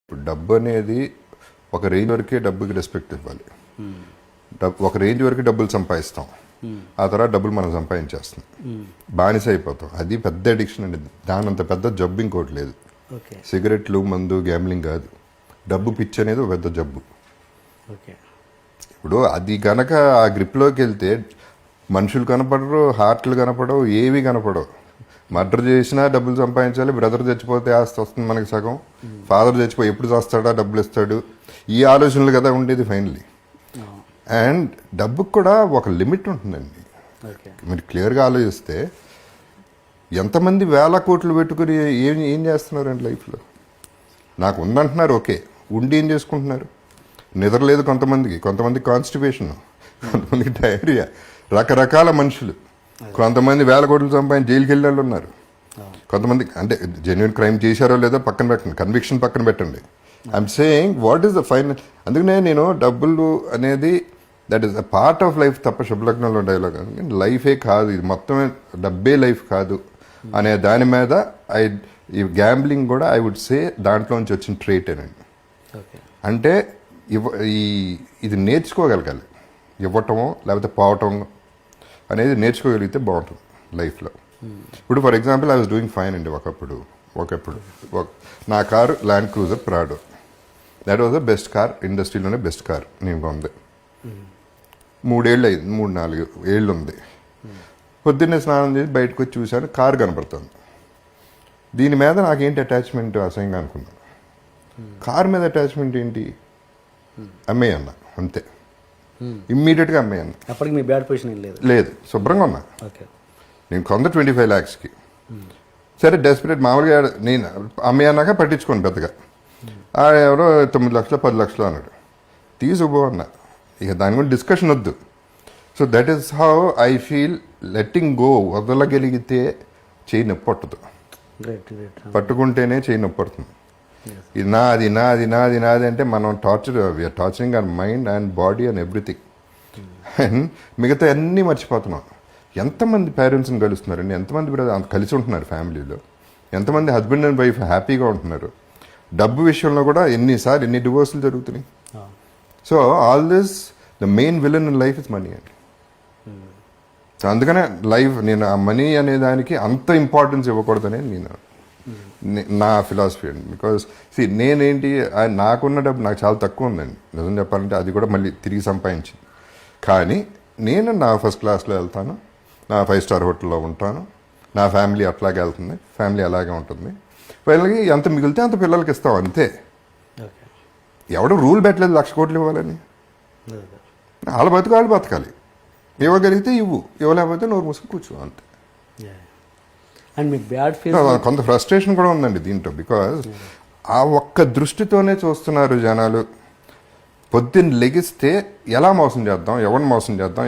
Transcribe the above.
ఇప్పుడు డబ్బు అనేది ఒక రేంజ్ వరకే డబ్బుకి రెస్పెక్ట్ ఇవ్వాలి. ఒక రేంజ్ వరకు డబ్బులు సంపాదిస్తాం, ఆ తర్వాత డబ్బులు మనం సంపాదించేస్తాం, బానిస అయిపోతాం. అది పెద్ద అడిక్షన్ అండి. దానంత పెద్ద జబ్బు ఇంకోటి లేదు. సిగరెట్లు, మందు, గ్యాంబ్లింగ్ కాదు, డబ్బు పిచ్చి అనేది ఒక పెద్ద జబ్బు. ఇప్పుడు అది గనక ఆ గ్రిప్లోకి వెళ్తే మనుషులు కనపడరు, హార్ట్లు కనపడవు, ఏవి కనపడవు. మర్డర్ చేసినా డబ్బులు సంపాదించాలి, బ్రదర్ చచ్చిపోతే ఆస్తి వస్తుంది మనకి సగం, ఫాదర్ చచ్చిపోయి ఎప్పుడు చేస్తాడా డబ్బులు ఇస్తాడు, ఈ ఆలోచనలు కదా ఉండేది ఫైనలీ. అండ్ డబ్బుకు కూడా ఒక లిమిట్ ఉంటుందండి. మీరు క్లియర్గా ఆలోచిస్తే ఎంతమంది వేల కోట్లు పెట్టుకుని ఏం చేస్తున్నారండి లైఫ్లో? నాకు ఉందంటున్నారు, ఓకే, ఉండి ఏం చేసుకుంటున్నారు? నిద్రలేదు కొంతమందికి కాన్స్టిపేషన్, కొంతమందికి డయేరియా, రకరకాల మనుషులు. కొంతమంది వేల కోట్లు సంపాదించి జైలుకి వెళ్ళే వాళ్ళు ఉన్నారు. కొంతమంది అంటే జెన్యున్ క్రైమ్ చేశారో లేదో పక్కన పెట్టండి, కన్విక్షన్ పక్కన పెట్టండి. I'm saying what is the final. అందుకనే నేను డబ్బులు అనేది that is a part of life తప్ప శుభలగ్నంలో డైలాగ్ లైఫే కాదు, ఇది మొత్తమే డబ్బే లైఫ్ కాదు అనే దాని మీద ఈ గ్యాంబ్లింగ్ కూడా ఐ వుడ్ సే దాంట్లోంచి వచ్చిన ట్రేటేనండి. అంటే ఇది నేర్చుకోగలగాలి, ఇవ్వటమో లేకపోతే పోవటం అనేది నేర్చుకోగలిగితే బాగుంటుంది లైఫ్లో. ఇప్పుడు for example I was doing fine అండి. ఒకప్పుడు నా కారు Land Cruiser Prado. That was the best car, ఇండస్ట్రీలోనే బెస్ట్ కార్ నేను కొంది. 3-4 ఏళ్ళు ఉంది. పొద్దున్నే స్నానం చేసి బయటకు వచ్చి చూశాను, కారు కనపడుతుంది. దీని మీద నాకేంటి అటాచ్మెంట్ అసహ్యంగా అనుకున్నాను. కారు మీద అటాచ్మెంట్ ఏంటి? అమ్మేయన్నా అంతే, ఇమ్మీడియట్గా అమ్మేయన్నా. అప్పటికి మీ బ్యాడ్ పొజిషన్ లేదు, శుభ్రంగా ఉన్నా. నేను కొంద 25 lakhsకి. సరే డెస్పరేట్ మామూలుగా నేను అమ్మేయన్నాక పట్టించుకోండి పెద్దగా. ఎవరో 9 లక్షలు 10 లక్షలు అన్నాడు, తీసుకుపోన్నా. ఇక దాని గురించి డిస్కషన్ వద్దు. So that is how I feel. Letting go, వదలగలిగితే చేయి నొప్పి పట్టదు, పట్టుకుంటేనే చేయి నొప్పి పడుతుంది. ఇది నాది అంటే మనం torturing our mind and body and everything. And మిగతా అన్నీ మర్చిపోతున్నాం. ఎంతమంది పేరెంట్స్ని కలుస్తున్నారండి, ఎంతమంది కలిసి ఉంటున్నారు ఫ్యామిలీలో, ఎంతమంది హస్బెండ్ అండ్ వైఫ్ హ్యాపీగా ఉంటున్నారు. డబ్బు విషయంలో కూడా ఎన్ని డివోర్సులు జరుగుతున్నాయి. So all this the main villain in life is money అండి. సో అందుకనే నేను ఆ మనీ అనే దానికి అంత ఇంపార్టెన్స్ ఇవ్వకూడదనే నా ఫిలాసఫీ అండి. బికాస్ నేనేంటి, నాకున్న డబ్బు నాకు చాలా తక్కువ ఉందండి నిజం చెప్పాలంటే. అది కూడా మళ్ళీ తిరిగి సంపాదించింది. కానీ నేను నా ఫస్ట్ క్లాస్లో వెళ్తాను, నా 5-star హోటల్లో ఉంటాను, నా ఫ్యామిలీ అట్లాగే వెళ్తుంది, ఫ్యామిలీ అలాగే ఉంటుంది. పిల్లలకి ఎంత మిగిలితే అంత పిల్లలకి ఇస్తాం అంతే. ఎవడు రూల్ పెట్టలేదు 1,00,000 కోట్లు ఇవ్వాలని. వాళ్ళ వాళ్ళు బతకాలి. ఇవ్వగలిగితే ఇవ్వలేకపోతే నోరు మూసుకు కూర్చో అంతే. అండ్ మీకు బ్యాడ్ ఫీల్, కొంత ఫ్రస్ట్రేషన్ కూడా ఉందండి దీంట్లో. బికాజ్ ఆ ఒక్క దృష్టితోనే చూస్తున్నారు జనాలు. పొద్దున్న లెగిస్తే ఎలా మోసం చేద్దాం, ఎవరిని మోసం చేద్దాం,